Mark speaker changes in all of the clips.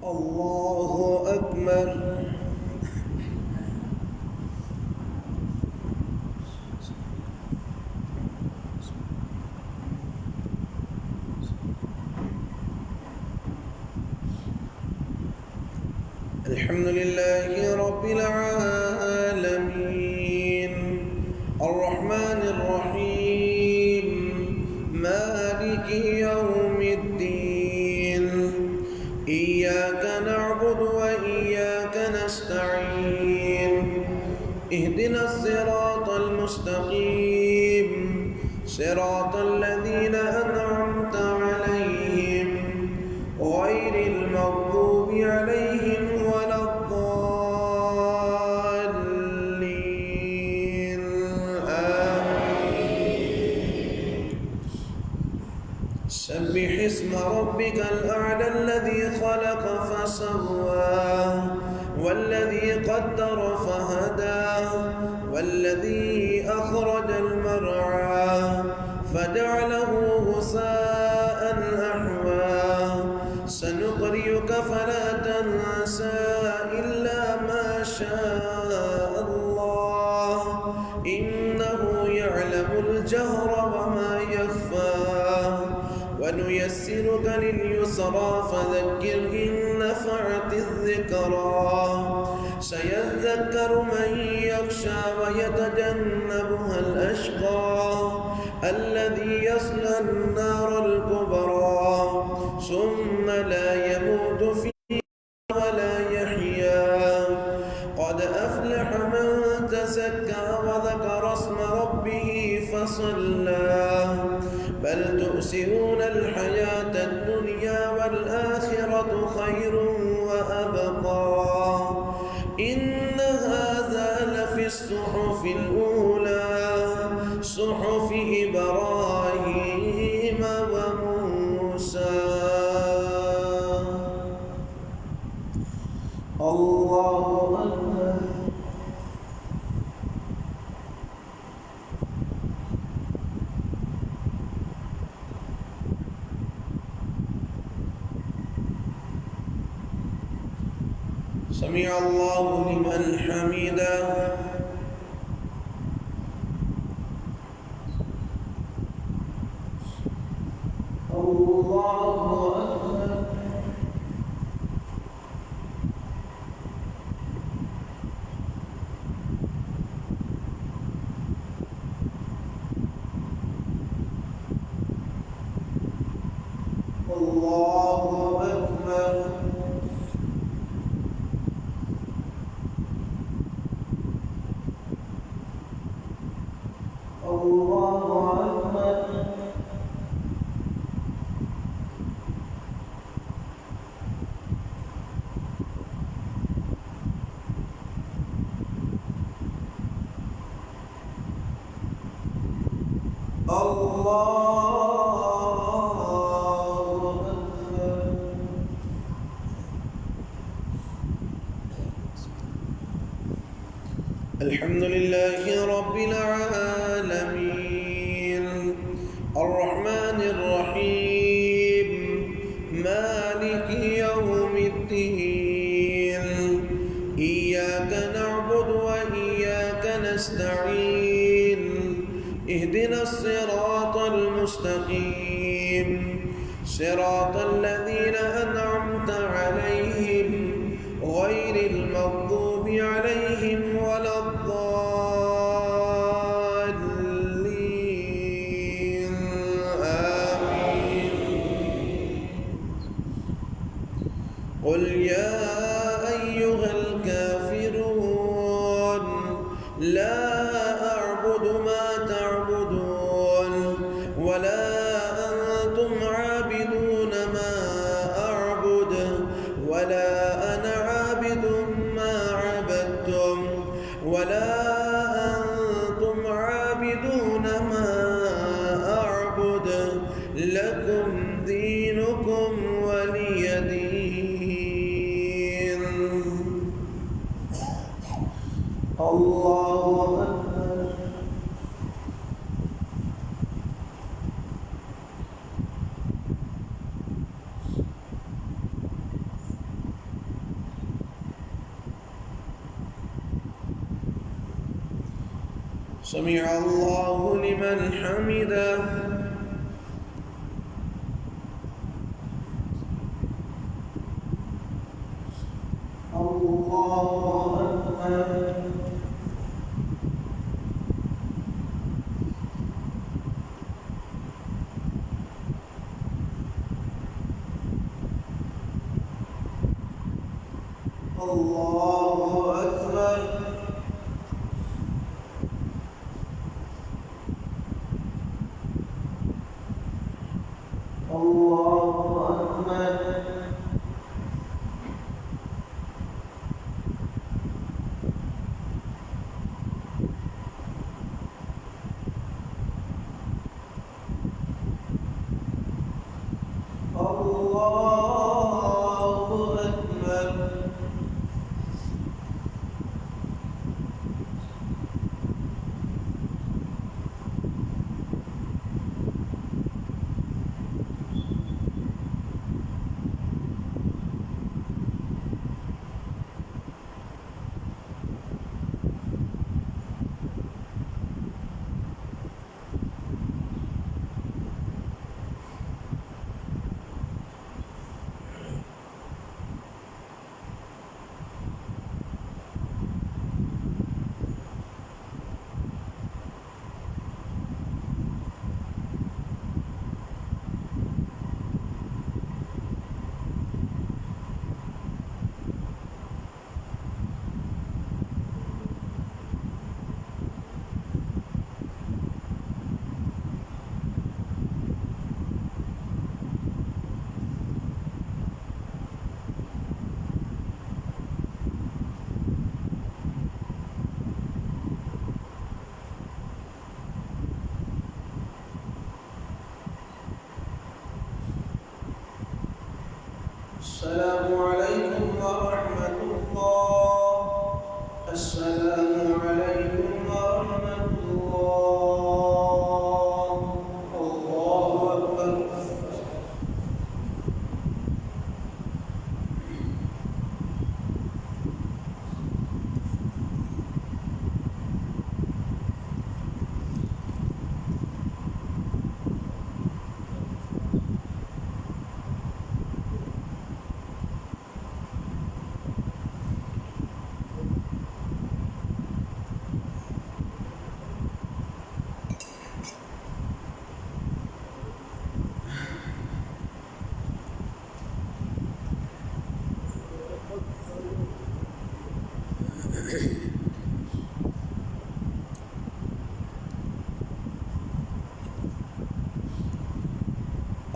Speaker 1: الله أكبر. الحمد لله رب العالمين الرحمن الرحيم مالك يوم الدين إياك نعبد وإياك نستعين اهدنا الصراط المستقيم صراط الذين أنعمت عليهم غير المغضوب عليهم ولا الضالين آمين. سبح اسم ربك الأعلى الذي خلق فسوى والذي قدر فهدى والذي أخرج المرعى فجعله غثاء أحوى سنقرئك فلا تنسى إلا ما شاء الله إنه يعلم الجهر وما يخفى ونيسرك لليسرى فذكر إن نفعت الذكرى سيذكر من يخشى ويتجنبها الأشقى الذي يصلى النار الكبرى ثم لا يموت فيها ولا يحيا قد أفلح من تزكى وذكر اسم ربه فصلى بل تؤثرون الحياة الدنيا والآخرة خير وأبقى إن هذا لفي الصحف الأولى صحف إبراهيم وموسى. الله أكبر. سمع الله لمن حمده. الله أكبر. الله أكبر. الحمد لله رب العالمين الرحمن الرحيم مالك يوم الدين إياك نعبد وإياك نستعين اهدنا الصراط المستقيم صراط الذين أنعمت عليهم غير المغضوب عليهم ولا الضالين آمين. قل يا أيها الكافرون لا أعبد ما تعبدون ولا أنتم عابدون ما أعبد ولا أنا عابد ما عبدتم ولا أنتم عابدون ما أعبد لكم دينكم ولي دين. الله أكبر. سمع الله لمن حمده. الله أكبر. الله أكبر. الله أكبر. السلام عليكم ورحمة الله. السلام عليكم ورحمة الله. الله أكبر.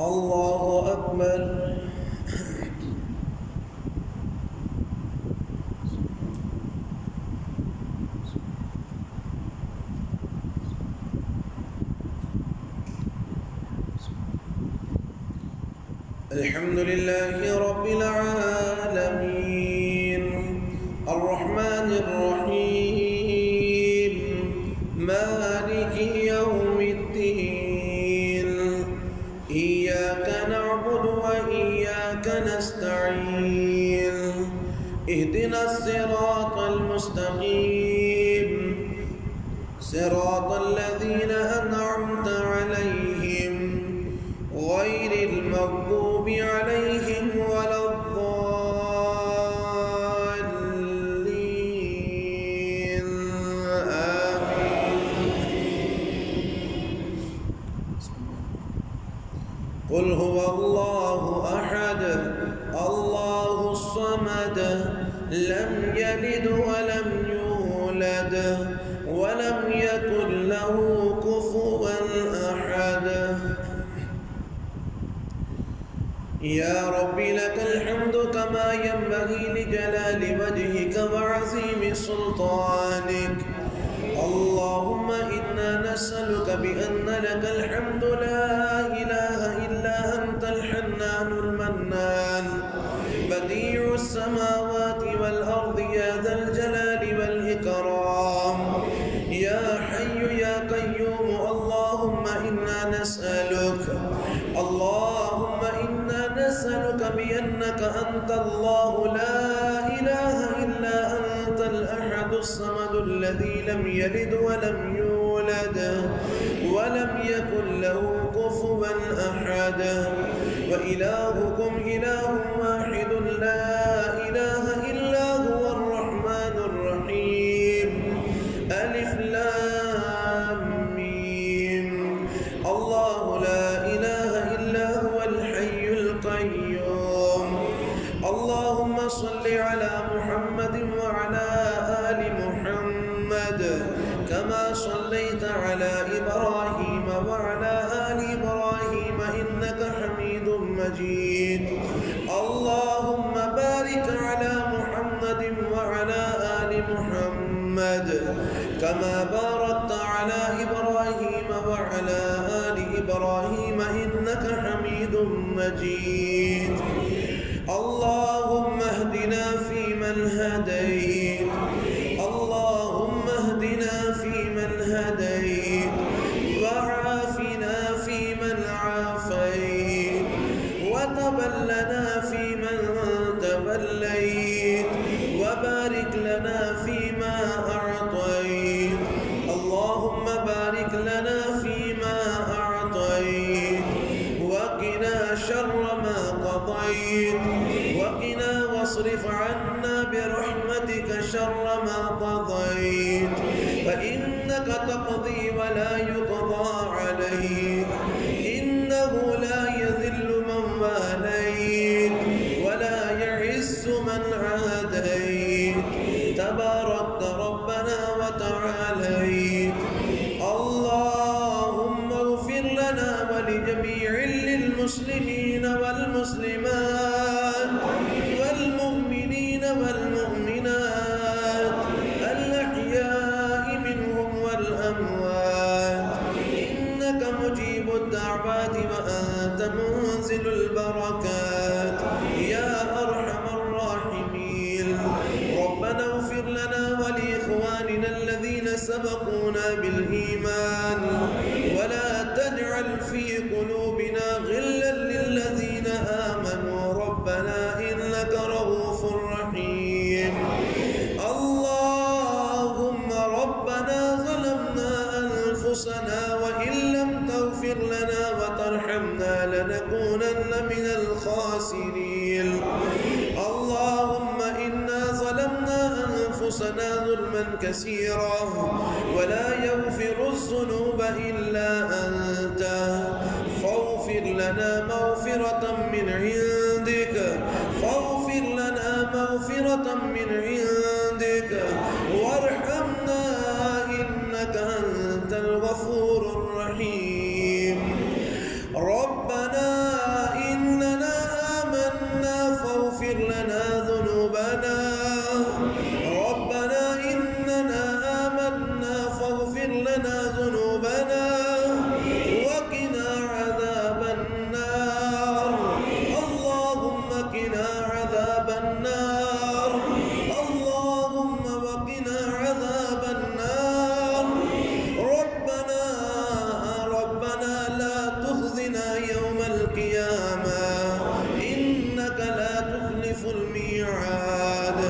Speaker 1: الله أكبر. الحمد لله رب العالمين الرحمن الرحيم مالك يوم الدين إياك نعبد وإياك نستعين اهدنا الصراط المستقيم صراط الذين أنعمت عليهم غير المغضوب عليهم ولا الضالين آمين. قل هو الله أحد الله الصمد لم يلد ولم يولد ولم يكن له كفوا أحد. يا رب لك الحمد كما ينبغي لجلال وجهك وعظيم سلطانك. اللهم إنا نسألك بأن لك الحمد لا إله إلا أنت الحنان المنان بديع السماوات والأرض يا ذا الجلال والإكرام يا حي يا قيوم. اللهم إنا نسألك بأنك أنت الله لا إله إلا أنت الأحد الصمد الذي لم يلد ولم يولد ولد ولم يكن له كفوا أحد وإلهكم إله واحد لا إله إلا هو الرحمن الرحيم ألف لام ميم الله لا إله إلا هو الحي القيوم اللهم صل على محمد وعلى آل محمد كما صليت على إبراهيم وعلى آل إبراهيم إنك حميد مجيد اللهم بارك على محمد وعلى آل محمد كما باركت على إبراهيم وعلى آل إبراهيم إنك حميد مجيد اللهم اهدنا فيمن هديت اللهم اهدنا فيمن هديت وعافنا فيمن عافيت وتولنا فيمن توليت وبارك لنا فيما أعطيت اللهم بارك لنا فيما أعطيت وقنا شر ما قضيت وقنا واصرف عنا برحمتك شر ما قضيت فإنك تقضي ولا يقضى عليك إنه لا يذل من واليت ولا يعز من عاديت تباركت ربنا وتعاليت اللهم اغفر لنا ولجميع المسلمين والمسلمات والمؤمنين والمؤمنات الأحياء منهم والأموات إنك مجيب الدعوات وأنت منزل البركات يا أرحم الراحمين ربنا اغفر لنا ولإخواننا الذين سبقونا بالإيمان ولا تجعل في قلوبنا غلا للذين آمنوا ربنا إنك رؤوف رحيم اللهم ربنا ظلمنا أنفسنا وإن لم تغفر لنا وترحمنا لنكونن من الخاسرين اللهم إنا ظلمنا أنفسنا ظلما كثيرا ولا يغفر الذنوب إلا أنت فاغفر لنا مغفرة من عندك فاغفر لنا مغفرة من عندك وارحمنا إنك أنت الغفور الرحيم ربنا إننا آمنا فاغفر لنا ذنوبنا ربنا إننا آمنا فاغفر لنا ذنوبنا وقنا عذاب النار اللهم قنا عذاب النار اللهم وقنا عذاب النار ربنا لا تخزنا يوم القيامة إنك لا تخلف الميعاد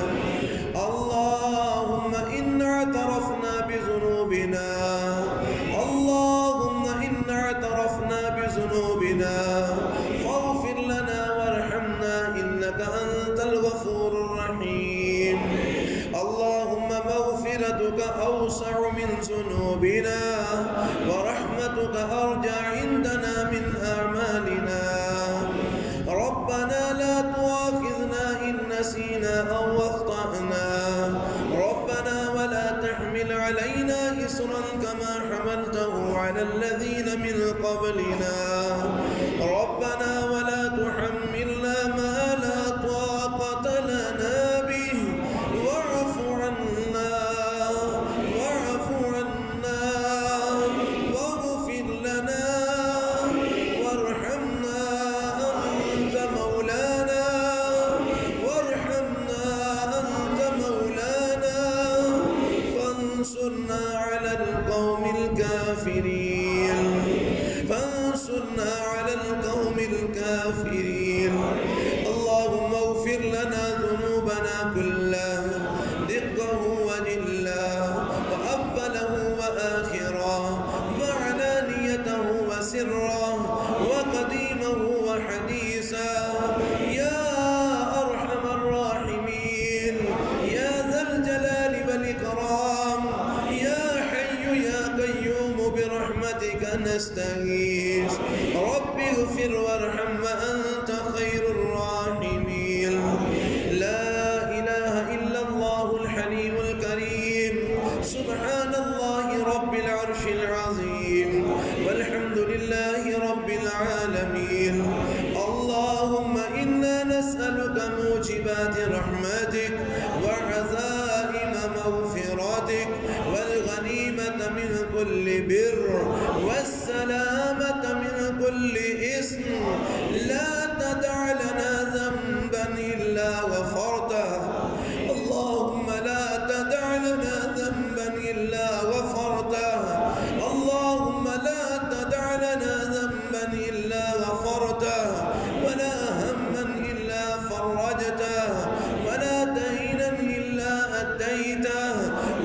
Speaker 1: اللهم إنا اعترفنا بذنوبنا اللهم إنا اعترفنا بذنوبنا فاغفر لنا وارحمنا إنك أنت الغفور الرحيم اللهم مغفرتك أوسع من ذنوبنا ورحمتك أرجى عندنا من أعمالنا ربنا لا تؤاخذنا إن نسينا أو أخطأنا ربنا ولا تحمل علينا إصرا كما حملته على الذين من قبلنا ربنا ولا تحملنا ما لا طاقة لنا به واعف عنا واغفر لنا وارحمنا أنت مولانا فانصرنا على القوم الكافرين اللهم اغفر لنا ذنوبنا كلها دقه وجله وأوله وآخره نستغيث رب اغفر وارحم وأنت خير الراحمين لا إله إلا الله الحليم الكريم سبحان الله رب العرش العظيم والحمد لله رب العالمين اللهم إنا نسألك موجبات رحمتك وعزائم مغفرتك والغنيمة من كل بر والسلامة من كل إثم لا تدع لنا ذنبا إلا غفرته اللهم لا تدع لنا ذنبا إلا غفرته اللهم لا تدع لنا ذنبا إلا غفرته ولا هما إلا فرجته ولا دينا إلا أديته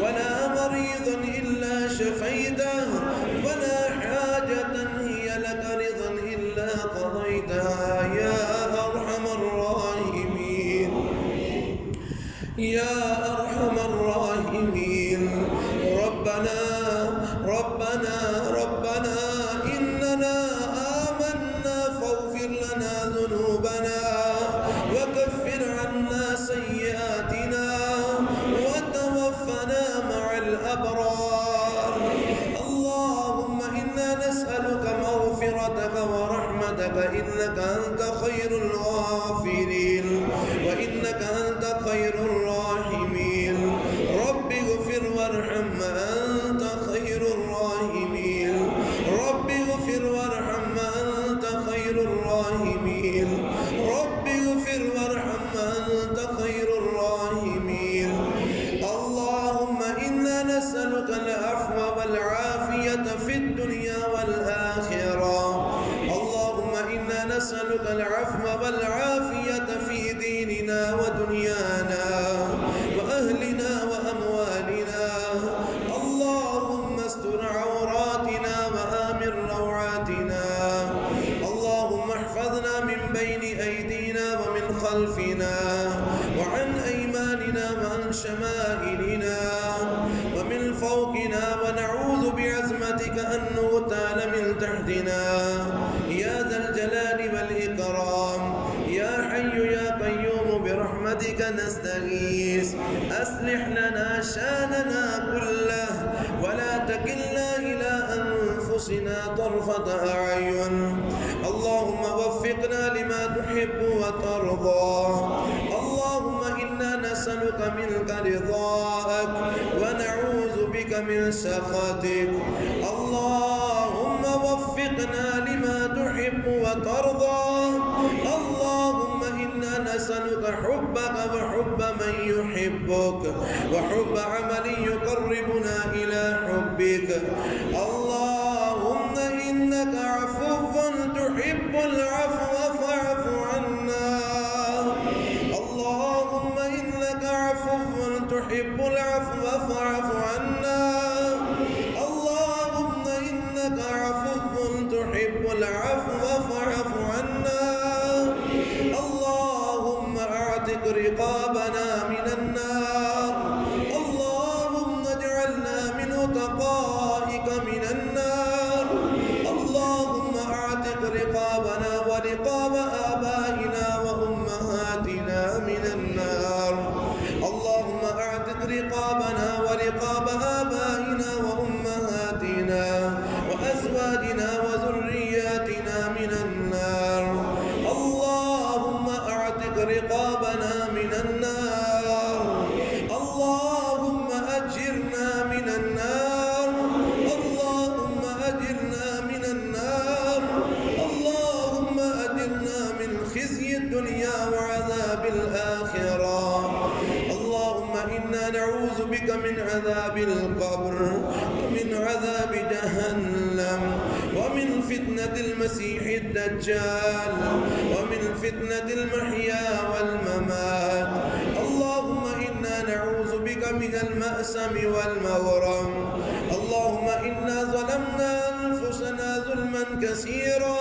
Speaker 1: ولا مريضا إلا شفيته ولا حاجة هي لك رضا إلا قضيتها يا أرحم الراحمين يا أرحم الراحمين ربنا إننا آمنا فاغفر لنا ذنوبنا وكفر عنا سيئاتنا وتوفنا مع الأبرار اللهم إنا نسألك مغفرتك ورحمتك إنك أنت خير الغافرين وإنك أنت خير الراحمين رب اغفر وارحم أنت خير الراحمين رب اغفر وارحم أنت خير الراحمين رب اغفر وارحم أنت خير الراحمين اللهم إنا نسألك العفو والعافية في الدنيا والآخرة اللهم إنا نسألك العفو والعافية في ديننا ودنيانا وأهلنا وأموالنا اللهم استر عوراتنا وآمن روعاتنا اللهم احفظنا من بين أيدينا ومن خلفنا وعن أيماننا وعن شمائلنا ومن فوقنا ونعوذ بعظمتك أن نغتال من تحتنا يا ذا الجلال والإكرام يا حي يا قيوم برحمتك نستغيث أصلح لنا شأننا كله ولا تكلنا إلى أنفسنا طرفة أعين اللهم وفقنا لما تحب وترضى اللهم إنا نسألك منك رضاك ونعوذ بك من سخطك اللهم وفقنا لما تحب وترضى اللهم إنا نسألك حبك وحب من يحبك وحب عمل يقربنا إلى حبك اللهم إنك عفو تحب العفو فاعف عنا اللهم إنك عفو تحب العفو فاعف عنا اللهم إنك عفو تحب العفو فاعف عنا اللهم اعتق رقابنا من النار اللهم اجعلنا من عتقائك من النار اللهم اعتق رقابنا ورقاب آبائنا وأمهاتنا من النار اللهم اعتق رقابنا ورقاب آبائنا وأمهاتنا وأزواجنا وذرياتنا من النار اللهم اعتق رقابنا من النار اللهم أجرنا من النار اللهم أجرنا من النار اللهم أجرنا من خزي الدنيا وعذاب الآخرة اللهم إنا نعوذ بك من عذاب القبر ومن عذاب جهنم ومن فتنة المسيح الدجال ومن فتنة المحيا والممات اللهم إنا نعوذ بك من المأسم والمغرم اللهم إنا ظلمنا أنفسنا ظلما كثيرا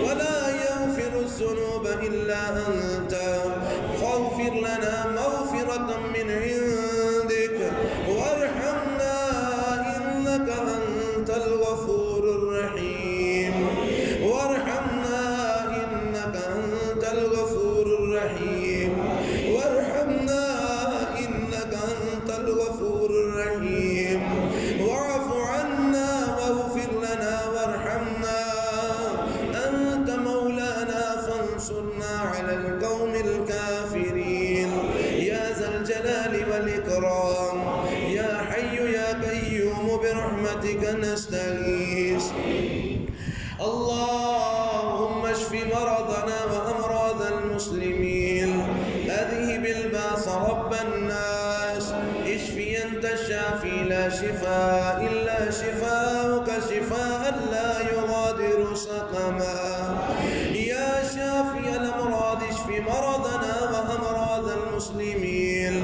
Speaker 1: ولا يغفر الذنوب إلا أنت فاغفر لنا مغفرة من عندك وارحمنا إنك أنت الغفور الرحيم وانصرنا على القوم الكافرين يا ذا الجلال والإكرام يا حي يا قيوم برحمتك نستغيث اللهم اشف مرضنا وأمراض المسلمين أذهب الباس رب الناس اشفي أنت الشافي لا شفاء إلا شفاءك شفاء لا يغادر سقما يا شافي الأمراض اشف مرضنا وأمراض المسلمين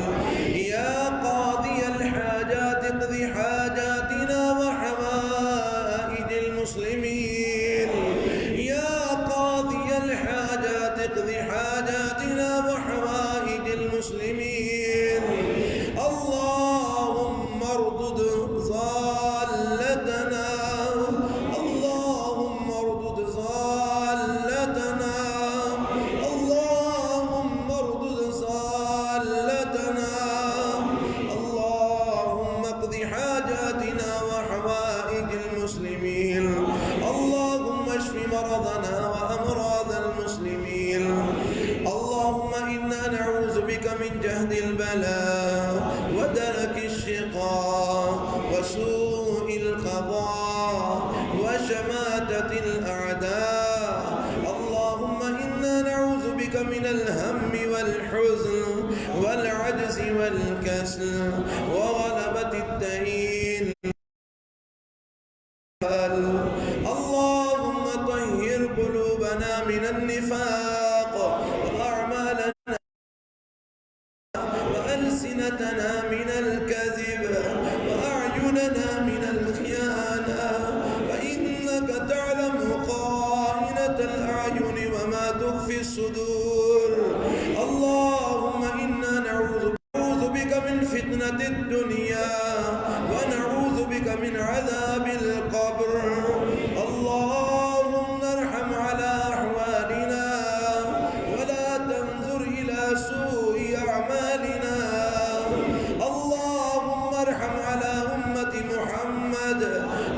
Speaker 1: يا قاضي الحاجات اقض حاجاتنا وحوائج المسلمين يا قاضي الحاجات اقض حاجاتنا وحوائج المسلمين اللهم اردد ضالتنا اللهم اردد ضالتنا اللهم اردد ضالتنا اللهم اقض حاجاتنا وحوائج المسلمين اللهم اشف مرضنا وأمراض المسلمين اللهم إنا نعوذ بك من جهد البلاء ودرك الشقاء وسوء القضاء وشماتة الأعداء اللهم إنا نعوذ بك من الهم والحزن والعجز والكسل وغلبة الدين اللهم طهر قلوبنا من النفاق وأعمالنا وألسنتنا من الكذب وأعيننا من الخيانة فإنك تعلم خائنة الأعين وما تخفي الصدور اللهم إنا نعوذ بك من فتنة الدنيا ونعوذ بك من عذاب القبر اللهم ارحم على أحوالنا ولا تنظر إلى سوء أعمالنا اللهم ارحم على أمة محمد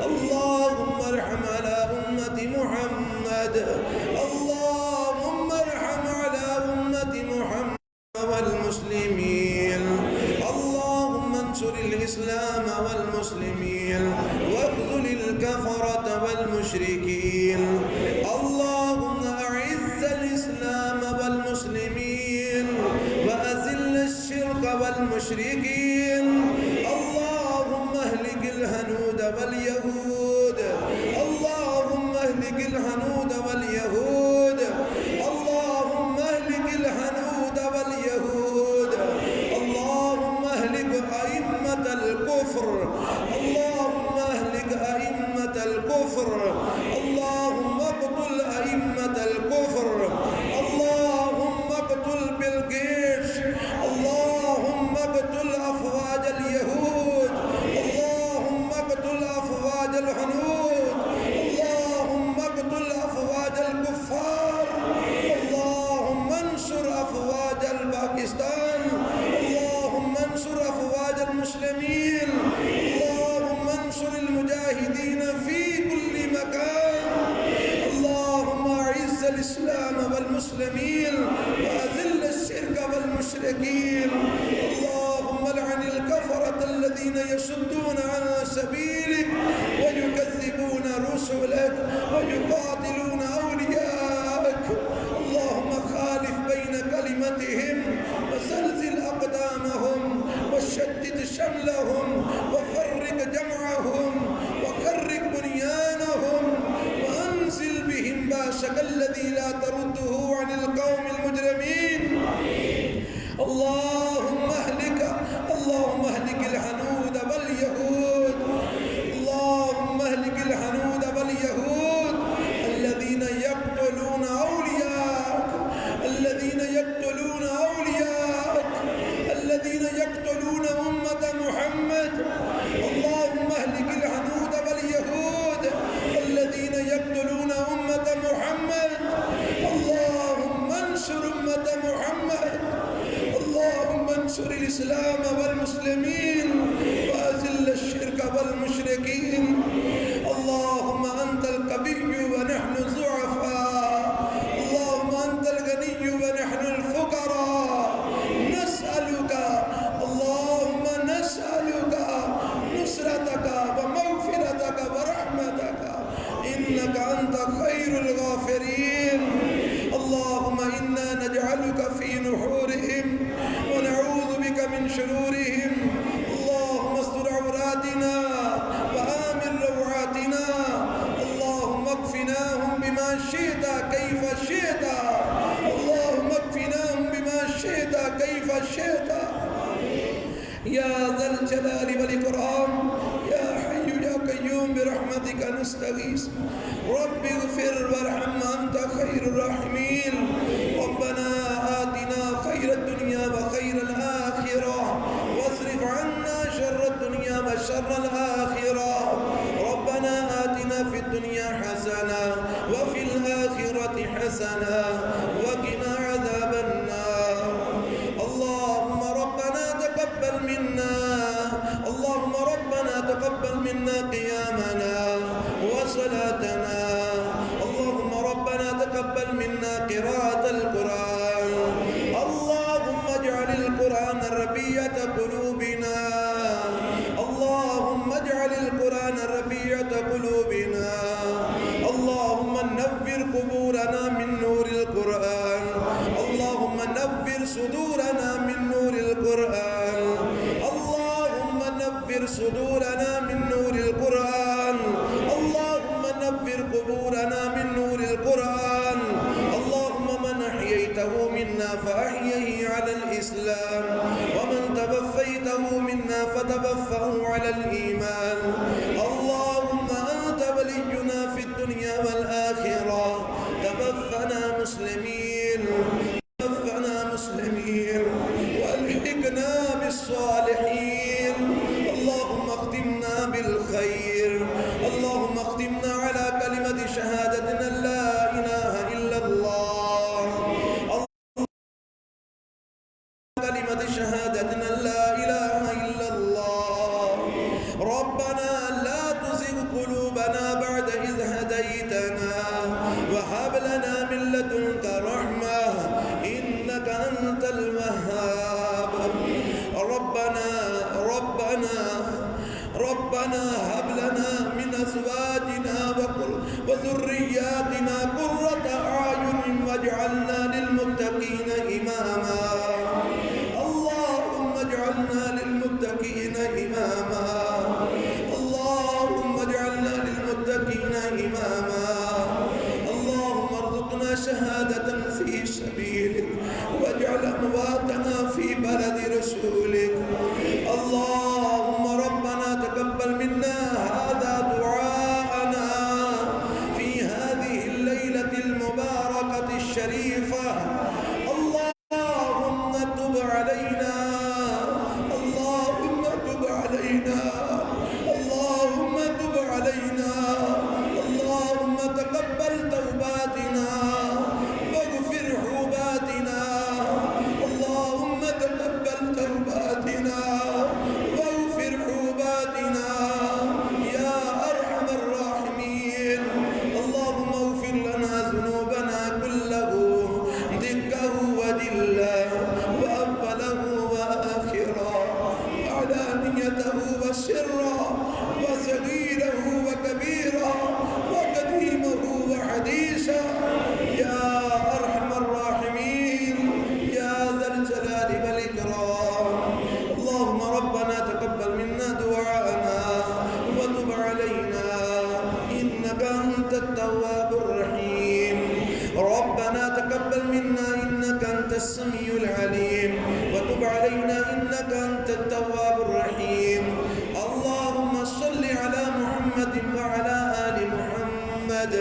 Speaker 1: اللهم ارحم على أمة محمد اللهم ارحم على أمة محمد والمسلمين اللهم انصر الإسلام والمسلمين واخذل الكفرة والمشركين اللهم أعز الإسلام والمسلمين وأذل الشرك والمشركين اللهم اهلك الهنود واليهود اللهم اهلك الهنود واليهود اللهم اهلك الهنود واليهود اللهم اهلك أئمة الكفر اللهم اهلك أئمة الكفر اللهم اقتل أئمة الكفر اللهم اقتل بالجيش اللهم اقتل أفواج اليهود اللهم اقتل أفواج الهنود اللهم اقتل أفواج الكفار اللهم انصر أفواج باكستان اللهم انصر أفواج المسلمين اللهم انصر المجاهدين في كل مكان اللهم أعز الإسلام والمسلمين وأذل الشرك والمشركين اللهم لعن الكفرة الذين يصدون عن سبيلك ويكذبون رسلك ويقاتلون أولياءك اللهم خالف بين كلمتهم وزلزل أقدامهم وشتت شملهم وفرق جمعهم وكرك بنيانهم وأنزل بهم باسك الذي لا ترده عن القوم المجرمين اللهم اهلك الهنود واليهود اللهم اهلك الهنود واليهود الذين يقتلون أولياءك الذين يقتلون أولياءك الذين يقتلون أمة محمد اللهم اهلك الهنود واليهود الذين يقتلون أمة محمد اللهم انصر أمة محمد اللهم انصر الإسلام والمسلمين وأذل الشرك والمشركين اللهم أنت القوي ونحن الضعفاء اللهم أنت الجلال والإكرام يا حي يا قيوم برحمتك نستغيث رب اغفر وارحم أنت خير الراحمين ربنا آتنا خير الدنيا وخير الآخرة واصرف عنا شر الدنيا وشر الآخرة ربنا آتنا في الدنيا حسنة وفي الآخرة حسنة وقنا عذاب النار اللهم ربنا تقبل منا اللهم ربنا تقبل منا قيامنا وصلاتنا اللهم ربنا تقبل منا قراءة القرآن اللهم اجعل القرآن ربيع قلوبنا اللهم اجعل القرآن ربيع قلوبنا اللهم نور قبورنا من نور القرآن اللهم نور صدورنا من نور القرآن اللهم نور صدورنا من نور القرآن اللهم نور قبورنا من نور القرآن اللهم من أحييته منا فأحيه على الإسلام ومن توفيته منا فتوفه على الإيمان اللهم أنت ولينا في الدنيا والآخرة توفنا مسلمين والحقنا بالصالحين اللهم اختمنا بالخير اللهم اختمنا على كلمة شهادتنا لا إله إلا الله كلمة شهادتنا لا إله إلا الله ربنا لا تزغ قلوبنا بعد إذ هديتنا وهب لنا من لدنك رحمة إنك أنت الوهاب ربنا هب لنا من أزواجنا وذرياتنا قرة أعين واجعلنا للمتقين إماما اللهم اجعلنا للمتقين إماما اللهم اجعلنا للمتقين إماما اللهم ارزقنا شهادة في سبيلك واجعل أمواتنا في بلد رسولك اللهم ربنا تقبل منا هذا دعاءنا في هذه الليلة المباركة الشريفة اللهم تب علينا اللهم تب علينا اللهم تب علينا اللهم تقبل توباتنا واغفر حوباتنا اللهم تقبل توباتنا واغفر حوباتنا يا أرحم الراحمين اللهم اغفر لنا ذنوبنا كله دقه وجله وأوله وآخره وعلانيته وسره وصغيره وكبيره وقديمه وحديثه يا أرحم الراحمين يا ذا الجلال والإكرام اللهم ربنا تقبل منا دعاءنا وتب علينا إنك أنت التواب الرحيم ربنا تقبل منا إنك أنت السميع العليم وتب علينا إنك أنت التواب الرحيم اللهم صل على محمد وعلى آل محمد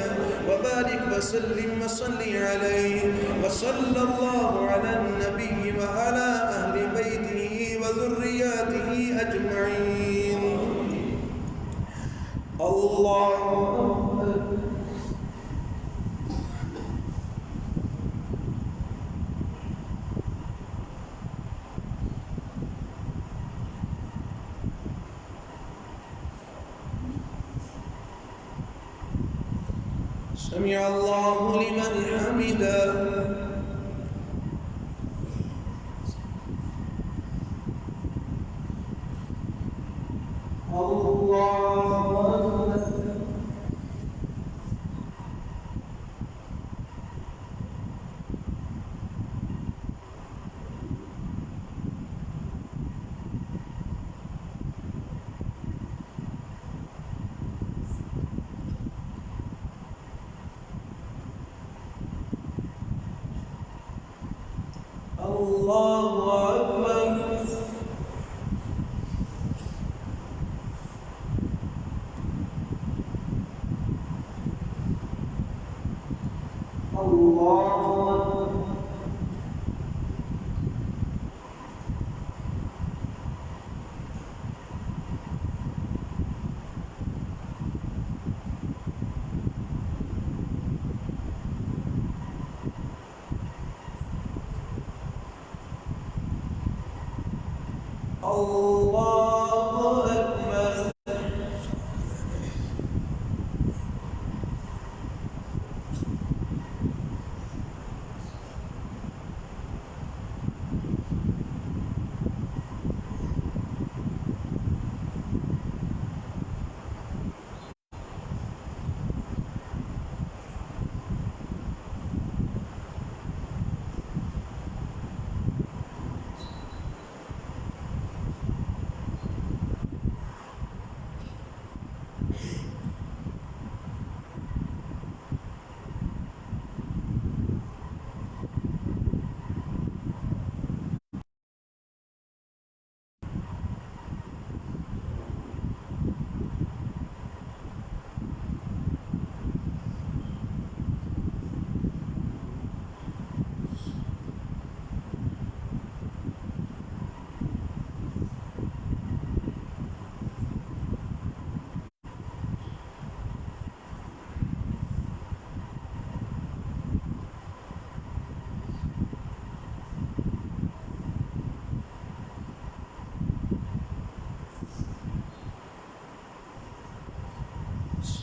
Speaker 1: وبارك وسلم وصل عليه وصلى الله على النبي وعلى أهل بيته وذرياته أجمعين الله سمع الله لمن حمده الله أكبر الله أكبر.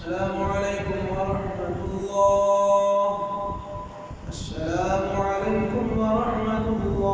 Speaker 1: السلام عليكم ورحمة الله. السلام عليكم ورحمة الله.